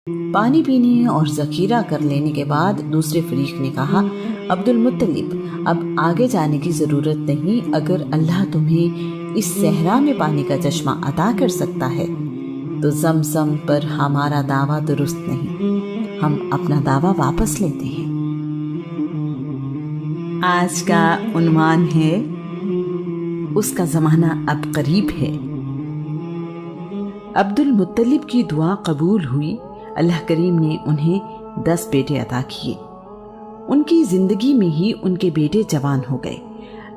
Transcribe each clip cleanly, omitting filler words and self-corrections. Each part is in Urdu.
پانی پینے اور ذخیرہ کر لینے کے بعد دوسرے فریق نے کہا، عبد المطلب، اب آگے جانے کی ضرورت نہیں، اگر اللہ تمہیں اس صحرا میں پانی کا چشمہ عطا کر سکتا ہے تو زمزم پر ہمارا دعویٰ درست نہیں، ہم اپنا دعویٰ واپس لیتے ہیں۔ آج کا عنوان ہے اس کا زمانہ اب قریب ہے۔ عبد المطلب کی دعا قبول ہوئی، اللہ کریم نے انہیں 10 بیٹے عطا کیے۔ ان کی زندگی میں ہی ان کے بیٹے جوان ہو گئے۔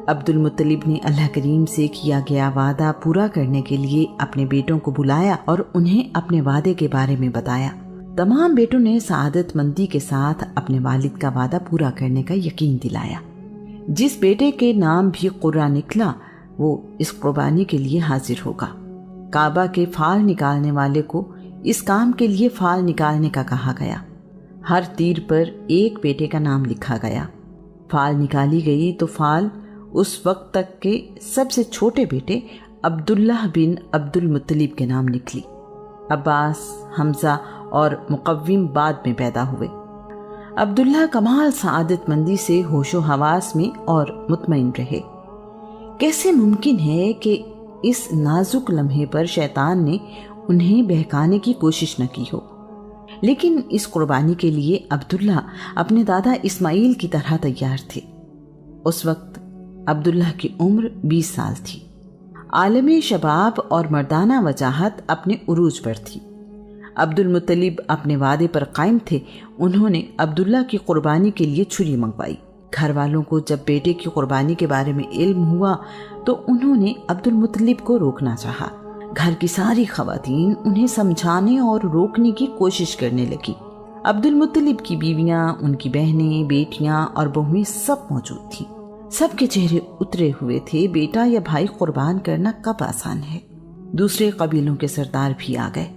عبد المطلب نے اللہ کریم سے کیا گیا وعدہ پورا کرنے کے لیے اپنے بیٹوں کو بلایا اور انہیں اپنے وعدے کے بارے میں بتایا۔ تمام بیٹوں نے سعادت مندی کے ساتھ اپنے والد کا وعدہ پورا کرنے کا یقین دلایا۔ جس بیٹے کے نام بھی قرہ نکلا وہ اس قربانی کے لیے حاضر ہوگا۔ کعبہ کے فال نکالنے والے کو اس کام کے لیے فال نکالنے کا کہا گیا۔ ہر تیر پر ایک بیٹے کا نام لکھا گیا۔ فال نکالی گئی تو فال اس وقت تک کے سب سے چھوٹے بیٹے عبداللہ بن عبد المطلب کے نام نکلی۔ عباس، حمزہ اور مقوم بعد میں پیدا ہوئے۔ عبداللہ کمال سعادت مندی سے ہوش و حواس میں اور مطمئن رہے۔ کیسے ممکن ہے کہ اس نازک لمحے پر شیطان نے انہیں بہکانے کی کوشش نہ کی ہو؟ لیکن اس قربانی کے لیے عبداللہ اپنے دادا اسماعیل کی طرح تیار تھے۔ اس وقت عبداللہ کی عمر 20 سال تھی۔ عالم شباب اور مردانہ وجاہت اپنے عروج پر تھی۔ عبد المطلب اپنے وعدے پر قائم تھے۔ انہوں نے عبداللہ کی قربانی کے لیے چھری منگوائی۔ گھر والوں کو جب بیٹے کی قربانی کے بارے میں علم ہوا تو انہوں نے عبد المطلب کو روکنا چاہا۔ گھر کی ساری خواتین انہیں سمجھانے اور روکنے کی کوشش کرنے لگی۔ عبد المطلب کی بیویاں، ان کی بہنیں، بیٹیاں اور بہویں سب موجود تھیں۔ سب کے چہرے اترے ہوئے تھے۔ بیٹا یا بھائی قربان کرنا کب آسان ہے؟ دوسرے قبیلوں کے سردار بھی آ گئے۔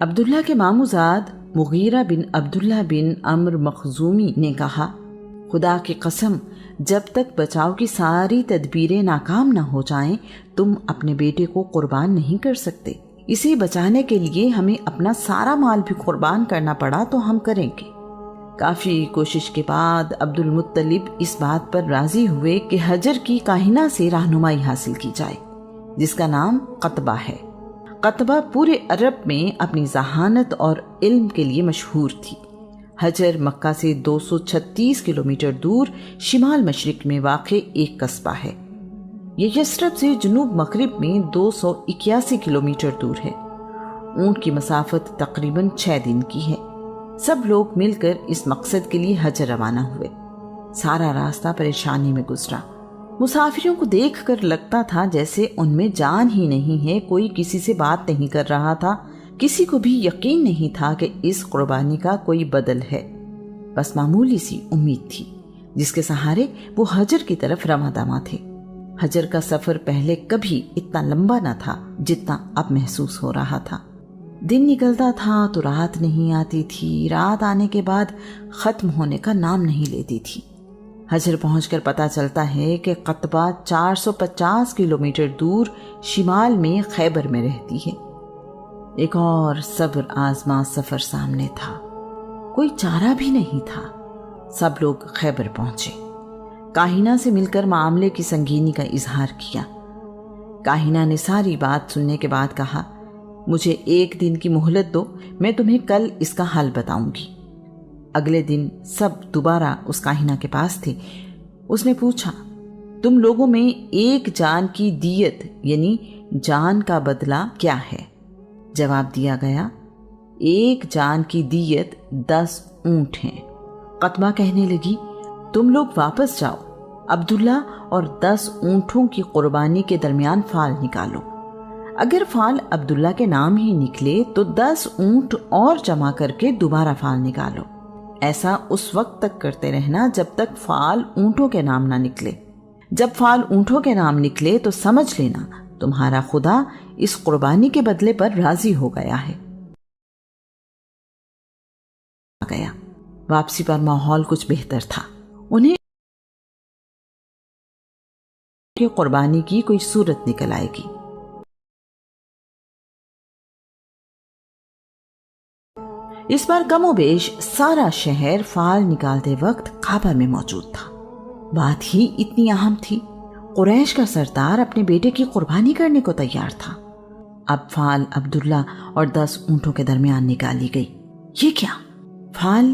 عبداللہ کے ماموزاد مغیرہ بن عبداللہ بن عمرو مخزومی نے کہا، خدا کی قسم، جب تک بچاؤ کی ساری تدبیریں ناکام نہ ہو جائیں تم اپنے بیٹے کو قربان نہیں کر سکتے۔ اسے بچانے کے لیے ہمیں اپنا سارا مال بھی قربان کرنا پڑا تو ہم کریں گے۔ کافی کوشش کے بعد عبد المطلب اس بات پر راضی ہوئے کہ حجر کی کاہنہ سے رہنمائی حاصل کی جائے، جس کا نام قطبہ ہے۔ قطبہ پورے عرب میں اپنی ذہانت اور علم کے لیے مشہور تھی۔ حجر مکہ سے 236 کلومیٹر دور شمال مشرق میں واقع ایک قصبہ ہے۔ یہ یثرب سے جنوب مغرب میں 281 کلومیٹر دور ہے۔ اونٹ کی مسافت تقریباً 6 دن کی ہے۔ سب لوگ مل کر اس مقصد کے لیے حجر روانہ ہوئے۔ سارا راستہ پریشانی میں گزرا۔ مسافروں کو دیکھ کر لگتا تھا جیسے ان میں جان ہی نہیں ہے، کوئی کسی سے بات نہیں کر رہا تھا، کسی کو بھی یقین نہیں تھا کہ اس قربانی کا کوئی بدل ہے۔ بس معمولی سی امید تھی جس کے سہارے وہ حجر کی طرف رواں دواں تھے۔ حجر کا سفر پہلے کبھی اتنا لمبا نہ تھا جتنا اب محسوس ہو رہا تھا۔ دن نکلتا تھا تو رات نہیں آتی تھی، رات آنے کے بعد ختم ہونے کا نام نہیں لیتی تھی۔ حجر پہنچ کر پتہ چلتا ہے کہ قطبہ 450 کلومیٹر دور شمال میں خیبر میں رہتی ہے۔ ایک اور صبر آزما سفر سامنے تھا۔ کوئی چارہ بھی نہیں تھا۔ سب لوگ خیبر پہنچے۔ کاہنہ سے مل کر معاملے کی سنگینی کا اظہار کیا۔ کاہنہ نے ساری بات سننے کے بعد کہا، مجھے 1 دن کی مہلت دو، میں تمہیں کل اس کا حل بتاؤں گی۔ اگلے دن سب دوبارہ اس کاہنہ کے پاس تھے۔ اس نے پوچھا، تم لوگوں میں ایک جان کی دیت یعنی جان کا بدلہ کیا ہے؟ جواب دیا گیا، 1 جان کی دیت 10 اونٹ ہیں۔ قطبہ کہنے لگی، تم لوگ واپس جاؤ، عبداللہ اور 10 اونٹوں کی قربانی کے درمیان فال نکالو۔ اگر فال عبداللہ کے نام ہی نکلے تو 10 اونٹ اور جمع کر کے دوبارہ فال نکالو۔ ایسا اس وقت تک کرتے رہنا جب تک فال اونٹوں کے نام نہ نکلے۔ جب فال اونٹوں کے نام نکلے تو سمجھ لینا تمہارا خدا اس قربانی کے بدلے پر راضی ہو گیا ہے۔ واپسی پر ماحول کچھ بہتر تھا۔ انہیں قربانی کی کوئی صورت نکل آئے گی۔ اس بار کم و بیش سارا شہر فال نکالتے وقت کعبہ میں موجود تھا۔ بات ہی اتنی اہم تھی، قریش کا سردار اپنے بیٹے کی قربانی کرنے کو تیار تھا۔ اب فال عبداللہ اور 10 اونٹوں کے درمیان نکالی گئی۔ یہ کیا؟ فال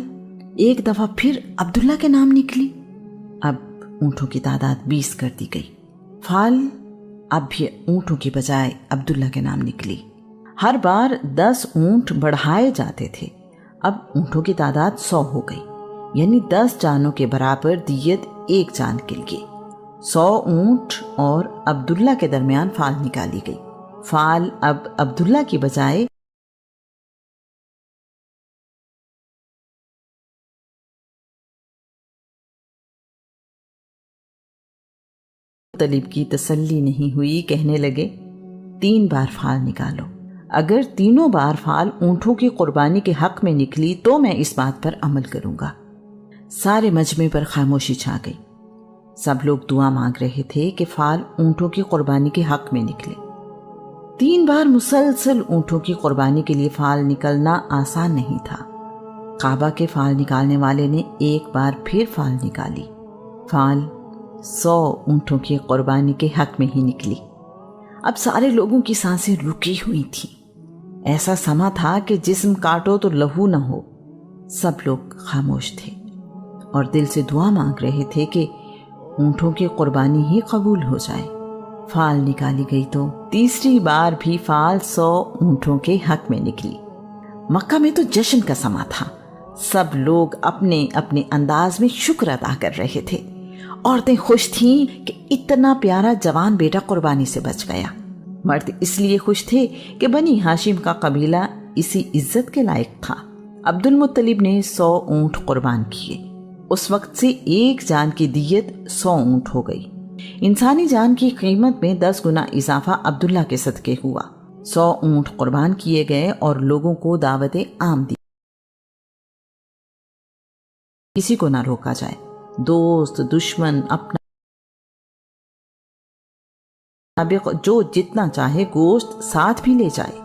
ایک دفعہ پھر عبداللہ کے نام نکلی۔ اب اونٹوں کی تعداد 20 کر دی گئی۔ فال اب بھی اونٹوں کی بجائے عبداللہ کے نام نکلی۔ ہر بار 10 اونٹ بڑھائے جاتے تھے۔ اب اونٹوں کی تعداد 100 ہو گئی، یعنی 10 جانوں کے برابر دیت ایک جان کے لیے۔ 100 اونٹ اور عبداللہ کے درمیان فال نکالی گئی۔ فال اب عبداللہ کی بجائے مطلب کی تسلی نہیں ہوئی، کہنے لگے 3 بار فال نکالو۔ اگر تینوں بار فال اونٹوں کی قربانی کے حق میں نکلی تو میں اس بات پر عمل کروں گا۔ سارے مجمع پر خاموشی چھا گئی۔ سب لوگ دعا مانگ رہے تھے کہ فال اونٹوں کی قربانی کے حق میں نکلے۔ 3 بار مسلسل اونٹوں کی قربانی کے لیے فال نکلنا آسان نہیں تھا۔ کعبہ کے فال نکالنے والے نے ایک بار پھر فال نکالی۔ فال 100 اونٹوں کی قربانی کے حق میں ہی نکلی۔ اب سارے لوگوں کی سانسیں رکی ہوئی تھیں۔ ایسا سما تھا کہ جسم کاٹو تو لہو نہ ہو۔ سب لوگ خاموش تھے اور دل سے دعا مانگ رہے تھے کہ اونٹوں کی قربانی ہی قبول ہو جائے۔ فال نکالی گئی تو تیسری بار بھی فال 100 اونٹوں کے حق میں نکلی۔ مکہ میں تو جشن کا سما تھا۔ سب لوگ اپنے اپنے انداز میں شکر ادا کر رہے تھے۔ عورتیں خوش تھیں کہ اتنا پیارا جوان بیٹا قربانی سے بچ گیا۔ مرد اس لیے خوش تھے کہ بنی ہاشم کا قبیلہ اسی عزت کے لائق تھا۔ عبد المطلب نے 100 اونٹ قربان کیے۔ اس وقت سے ایک جان کی دیت 100 اونٹ ہو گئی۔ انسانی جان کی قیمت میں 10 گنا اضافہ عبداللہ کے صدقے ہوا۔ 100 اونٹ قربان کیے گئے اور لوگوں کو دعوت عام دی، کسی کو نہ روکا جائے۔ دوست دشمن اپنا جو جتنا چاہے گوشت ساتھ بھی لے جائے،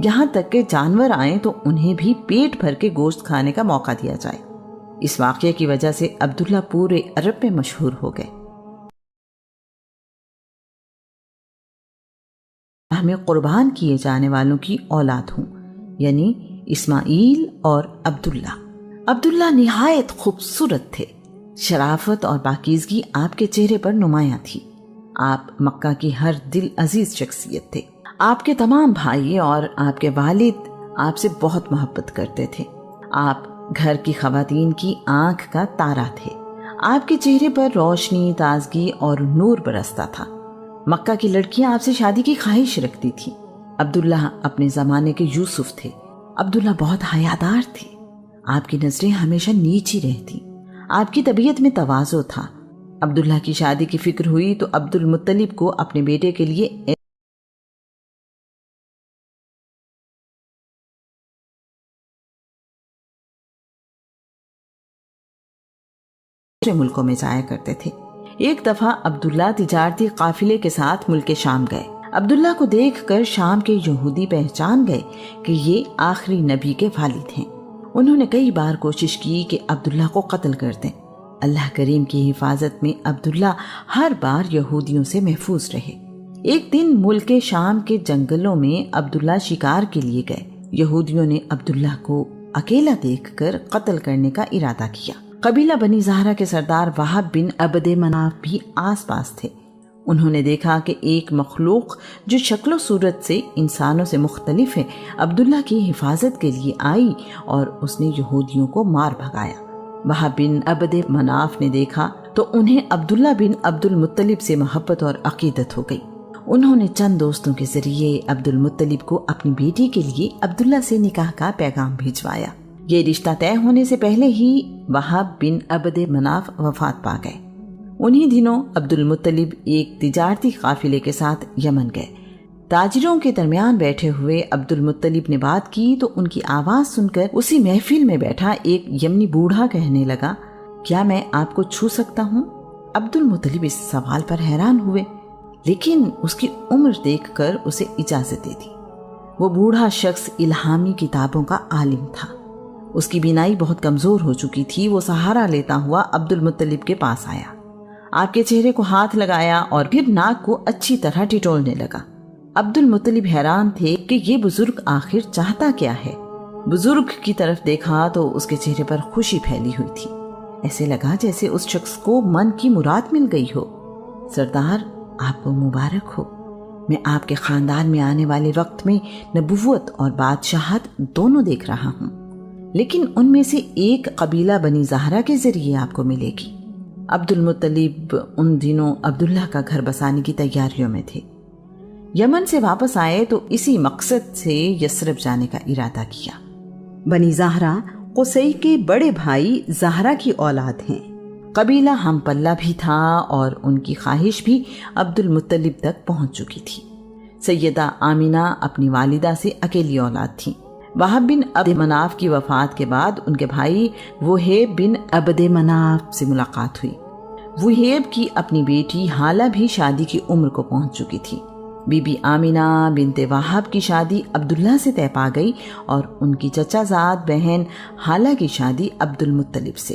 یہاں تک کہ جانور آئیں تو انہیں بھی پیٹ بھر کے گوشت کھانے کا موقع دیا جائے۔ اس واقعے کی وجہ سے عبداللہ پورے عرب میں مشہور ہو گئے۔ ہمیں قربان کیے جانے والوں کی اولاد ہوں، یعنی اسماعیل اور عبداللہ۔ عبداللہ نہایت خوبصورت تھے۔ شرافت اور پاکیزگی آپ کے چہرے پر نمایاں تھی۔ آپ مکہ کی ہر دل عزیز شخصیت تھے۔ آپ کے تمام بھائی اور آپ کے والد آپ سے بہت محبت کرتے تھے۔ آپ گھر کی خواتین کی آنکھ کا تارا تھے۔ آپ کے چہرے پر روشنی، تازگی اور نور برستا تھا۔ مکہ کی لڑکیاں آپ سے شادی کی خواہش رکھتی تھیں۔ عبداللہ اپنے زمانے کے یوسف تھے۔ عبداللہ بہت حیادار تھے۔ آپ کی نظریں ہمیشہ نیچی رہتی۔ آپ کی طبیعت میں تواضع تھا۔ عبداللہ کی شادی کی فکر ہوئی تو عبد المطلب کو اپنے بیٹے کے لیے دوسرے ملکوں میں جایا کرتے تھے۔ ایک دفعہ عبداللہ تجارتی قافلے کے ساتھ ملک شام گئے۔ عبداللہ کو دیکھ کر شام کے یہودی پہچان گئے کہ یہ آخری نبی کے والد ہیں۔ انہوں نے کئی بار کوشش کی کہ عبداللہ کو قتل کر دیں۔ اللہ کریم کی حفاظت میں عبداللہ ہر بار یہودیوں سے محفوظ رہے۔ ایک دن ملک شام کے جنگلوں میں عبداللہ شکار کے لیے گئے۔ یہودیوں نے عبداللہ کو اکیلا دیکھ کر قتل کرنے کا ارادہ کیا۔ قبیلہ بنی زہرہ کے سردار وہب بن عبد مناف بھی آس پاس تھے۔ انہوں نے دیکھا کہ ایک مخلوق جو شکل و صورت سے انسانوں سے مختلف ہے عبداللہ کی حفاظت کے لیے آئی اور اس نے یہودیوں کو مار بھگایا۔ وہب بن عبد مناف نے دیکھا تو انہیں عبداللہ بن عبد المطلب سے محبت اور عقیدت ہو گئی۔ انہوں نے چند دوستوں کے ذریعے عبد المطلب کو اپنی بیٹی کے لیے عبداللہ سے نکاح کا پیغام بھجوایا۔ یہ رشتہ طے ہونے سے پہلے ہی وہب بن عبد مناف وفات پا گئے۔ انہی دنوں عبد المطلب ایک تجارتی قافلے کے ساتھ یمن گئے۔ تاجروں کے درمیان بیٹھے ہوئے عبد المطلب نے بات کی تو ان کی آواز سن کر اسی محفل میں بیٹھا ایک یمنی بوڑھا کہنے لگا، کیا میں آپ کو چھو سکتا ہوں؟ عبد المطلب اس سوال پر حیران ہوئے، لیکن اس کی عمر دیکھ کر اسے اجازت دے دی۔ وہ بوڑھا شخص الہامی کتابوں کا عالم تھا۔ اس کی بینائی بہت کمزور ہو چکی تھی۔ وہ سہارا لیتا ہوا عبد المطلب کے پاس آیا، آپ کے چہرے کو ہاتھ لگایا اور پھر ناک کو اچھی طرح ٹٹولنے لگا۔ عبد المطلب حیران تھے کہ یہ بزرگ آخر چاہتا کیا ہے۔ بزرگ کی طرف دیکھا تو اس کے چہرے پر خوشی پھیلی ہوئی تھی، ایسے لگا جیسے اس شخص کو من کی مراد مل گئی ہو۔ سردار، آپ کو مبارک ہو، میں آپ کے خاندان میں آنے والے وقت میں نبوت اور بادشاہت دونوں دیکھ رہا ہوں، لیکن ان میں سے ایک قبیلہ بنی زہرہ کے ذریعے آپ کو ملے گی۔ عبد المطلب ان دنوں عبداللہ کا گھر بسانے کی تیاریوں میں تھے۔ یمن سے واپس آئے تو اسی مقصد سے یثرب جانے کا ارادہ کیا۔ بنی زہرہ قصی کے بڑے بھائی زہرہ کی اولاد ہیں۔ قبیلہ ہم پلہ بھی تھا اور ان کی خواہش بھی عبد المطلب تک پہنچ چکی تھی۔ سیدہ آمینہ اپنی والدہ سے اکیلی اولاد تھیں۔ وہب بن عبد مناف کی وفات کے بعد ان کے بھائی وہیب بن عبد مناف سے ملاقات ہوئی۔ وہیب کی اپنی بیٹی حالہ بھی شادی کی عمر کو پہنچ چکی تھی۔ بی بی آمینہ بنت وہب کی شادی عبداللہ سے طے پا گئی اور ان کی چچا زاد بہن حالہ کی شادی عبد المطلب سے۔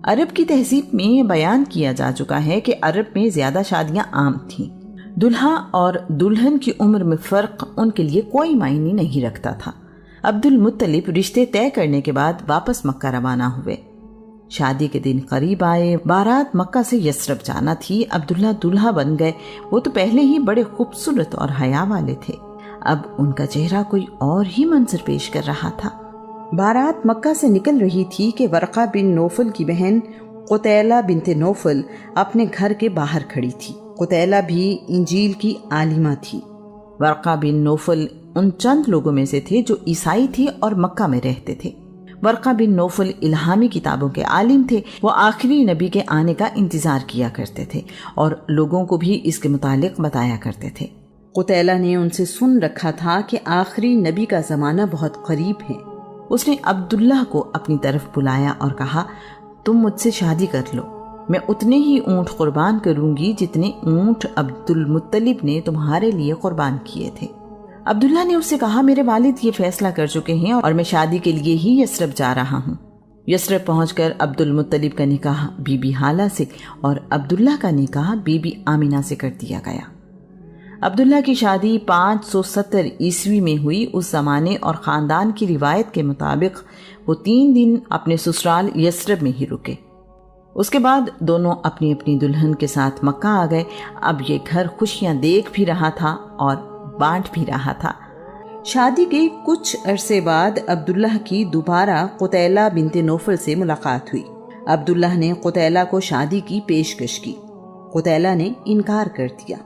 عرب کی تہذیب میں بیان کیا جا چکا ہے کہ عرب میں زیادہ شادیاں عام تھیں۔ دلہا اور دلہن کی عمر میں فرق ان کے لیے کوئی معنی نہیں رکھتا تھا۔ عبد المطلب رشتے طے کرنے کے بعد واپس مکہ روانہ ہوئے۔ شادی کے دن قریب آئے، بارات مکہ سے یثرب جانا تھی۔ عبداللہ دلہا بن گئے۔ وہ تو پہلے ہی بڑے خوبصورت اور حیا والے تھے، اب ان کا چہرہ کوئی اور ہی منظر پیش کر رہا تھا۔ بارات مکہ سے نکل رہی تھی کہ ورقہ بن نوفل کی بہن قتیلہ بنت نوفل اپنے گھر کے باہر کھڑی تھی۔ قتیلہ بھی انجیل کی عالمہ تھی۔ ورقہ بن نوفل ان چند لوگوں میں سے تھے جو عیسائی تھے اور مکہ میں رہتے تھے۔ ورقہ بن نوفل الہامی کتابوں کے عالم تھے۔ وہ آخری نبی کے آنے کا انتظار کیا کرتے تھے اور لوگوں کو بھی اس کے متعلق بتایا کرتے تھے۔ قتیلہ نے ان سے سن رکھا تھا کہ آخری نبی کا زمانہ بہت قریب ہے۔ اس نے عبداللہ کو اپنی طرف بلایا اور کہا، تم مجھ سے شادی کر لو، میں اتنے ہی اونٹ قربان کروں گی جتنے اونٹ عبد المطلب نے تمہارے لیے قربان کیے تھے۔ عبداللہ نے اس سے کہا، میرے والد یہ فیصلہ کر چکے ہیں اور میں شادی کے لیے ہی یثرب جا رہا ہوں۔ یثرب پہنچ کر عبد المطلب کا نکاح بی بی حالہ سے اور عبداللہ کا نکاح بی بی آمینہ سے کر دیا گیا۔ عبداللہ کی شادی 570 عیسوی میں ہوئی۔ اس زمانے اور خاندان کی روایت کے مطابق وہ 3 دن اپنے سسرال یثرب میں ہی رکے۔ اس کے بعد دونوں اپنی اپنی دلہن کے ساتھ مکہ آ گئے۔ اب یہ گھر خوشیاں دیکھ بھی رہا تھا اور بانٹ بھی رہا تھا۔ شادی کے کچھ عرصے بعد عبداللہ کی دوبارہ قتیلہ بنت نوفل سے ملاقات ہوئی۔ عبداللہ نے قتیلہ کو شادی کی پیشکش کی۔ قتیلہ نے انکار کر دیا۔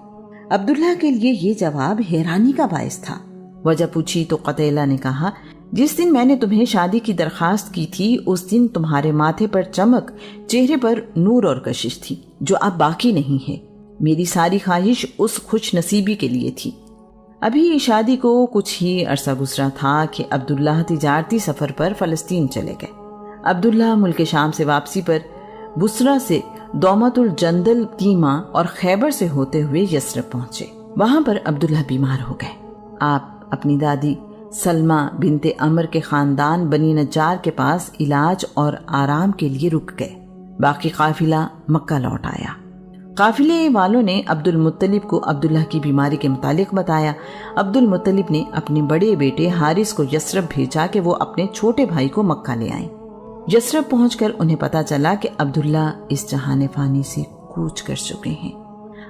عبداللہ کے لیے یہ جواب حیرانی کا باعث تھا۔ وجہ پوچھی تو قتیلہ نے کہا، جس دن میں نے تمہیں شادی کی درخواست کی تھی اس دن تمہارے ماتھے پر چمک، چہرے پر نور اور کشش تھی جو اب باقی نہیں ہے۔ میری ساری خواہش اس خوش نصیبی کے لیے تھی۔ ابھی شادی کو کچھ ہی عرصہ گزرا تھا کہ عبداللہ تجارتی سفر پر فلسطین چلے گئے۔ عبداللہ ملک شام سے واپسی پر بصرہ سے دومت الجندل، تیمہ اور خیبر سے ہوتے ہوئے یثرب پہنچے۔ وہاں پر عبداللہ بیمار ہو گئے۔ آپ اپنی دادی سلمہ بنت عمر کے خاندان بنی نجار کے پاس علاج اور آرام کے لیے رک گئے۔ باقی قافلہ مکہ لوٹ آیا۔ قافلے والوں نے عبد المطلب کو عبداللہ کی بیماری کے متعلق بتایا۔ عبد المطلب نے اپنے بڑے بیٹے حارث کو یثرب بھیجا کہ وہ اپنے چھوٹے بھائی کو مکہ لے آئیں۔ یثرب پہنچ کر انہیں پتا چلا کہ عبداللہ اس جہان فانی سے کوچ کر چکے ہیں۔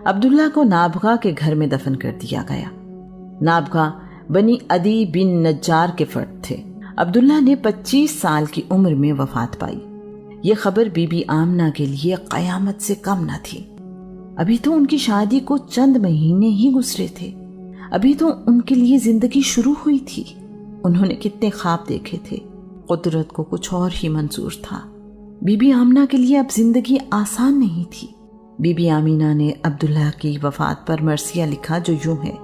عبداللہ کو نابغہ کے گھر میں دفن کر دیا گیا۔ نابغہ بنی عدی بن نجار کے فرد تھے۔ عبداللہ نے 25 سال کی عمر میں وفات پائی۔ یہ خبر بی بی آمنہ کے لیے قیامت سے کم نہ تھی۔ ابھی تو ان کی شادی کو چند مہینے ہی گزرے تھے۔ ابھی تو ان کے لیے زندگی شروع ہوئی تھی۔ انہوں نے کتنے خواب دیکھے تھے۔ قدرت کو کچھ اور ہی منظور تھا۔ بی بی آمنہ کے لیے اب زندگی آسان نہیں تھی۔ بی بی آمینہ نے عبداللہ کی وفات پر مرثیہ لکھا جو یوں ہے،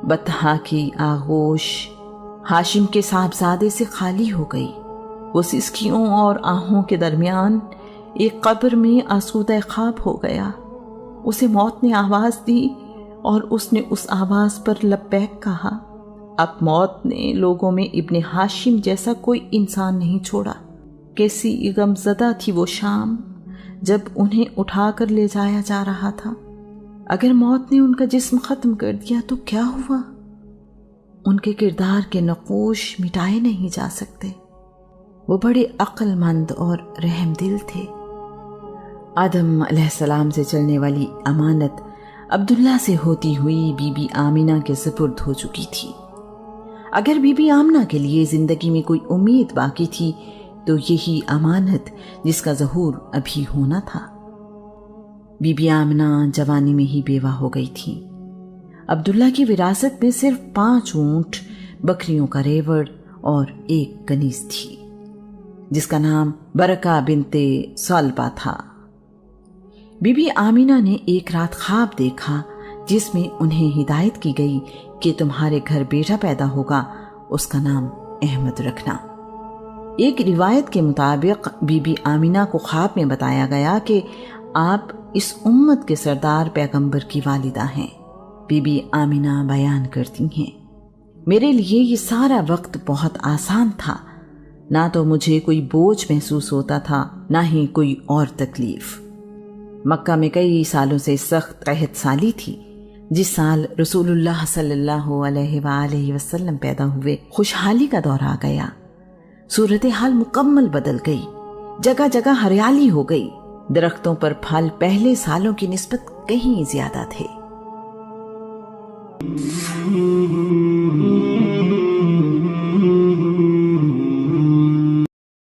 بطحا کی آغوش ہاشم کے صاحبزادے سے خالی ہو گئی۔ وہ سسکیوں اور آہوں کے درمیان ایک قبر میں آسودہ خواب ہو گیا۔ اسے موت نے آواز دی اور اس نے اس آواز پر لبیک کہا۔ اب موت نے لوگوں میں ابن ہاشم جیسا کوئی انسان نہیں چھوڑا۔ کیسی غمزدہ تھی وہ شام جب انہیں اٹھا کر لے جایا جا رہا تھا۔ اگر موت نے ان کا جسم ختم کر دیا تو کیا ہوا؟ ان کے کردار کے نقوش مٹائے نہیں جا سکتے۔ وہ بڑے عقل مند اور رحم دل تھے۔ آدم علیہ السلام سے چلنے والی امانت عبداللہ سے ہوتی ہوئی بی بی آمینہ کے سپرد ہو چکی تھی۔ اگر بی بی آمنہ کے لیے زندگی میں کوئی امید باقی تھی تو یہی امانت جس کا ظہور ابھی ہونا تھا۔ بی بی آمنہ جوانی میں ہی بیوہ ہو گئی تھی۔ عبداللہ کی وراثت میں صرف 5 اونٹ، بکریوں کا ریوڑ اور 1 کنیز تھی جس کا نام برکہ بنت صلبہ تھا۔ بی بی آمینہ نے ایک رات خواب دیکھا جس میں انہیں ہدایت کی گئی کہ تمہارے گھر بیٹا پیدا ہوگا، اس کا نام احمد رکھنا۔ ایک روایت کے مطابق بی بی آمینہ کو خواب میں بتایا گیا کہ آپ اس امت کے سردار پیغمبر کی والدہ ہیں۔ بی بی آمینہ بیان کرتی ہیں، میرے لیے یہ سارا وقت بہت آسان تھا، نہ تو مجھے کوئی بوجھ محسوس ہوتا تھا نہ ہی کوئی اور تکلیف۔ مکہ میں کئی سالوں سے سخت قحط سالی تھی۔ جس سال رسول اللہ صلی اللہ علیہ وآلہ وسلم پیدا ہوئے، خوشحالی کا دور آ گیا۔ صورتحال مکمل بدل گئی، جگہ جگہ ہریالی ہو گئی، درختوں پر پھل پہلے سالوں کی نسبت کہیں زیادہ تھے۔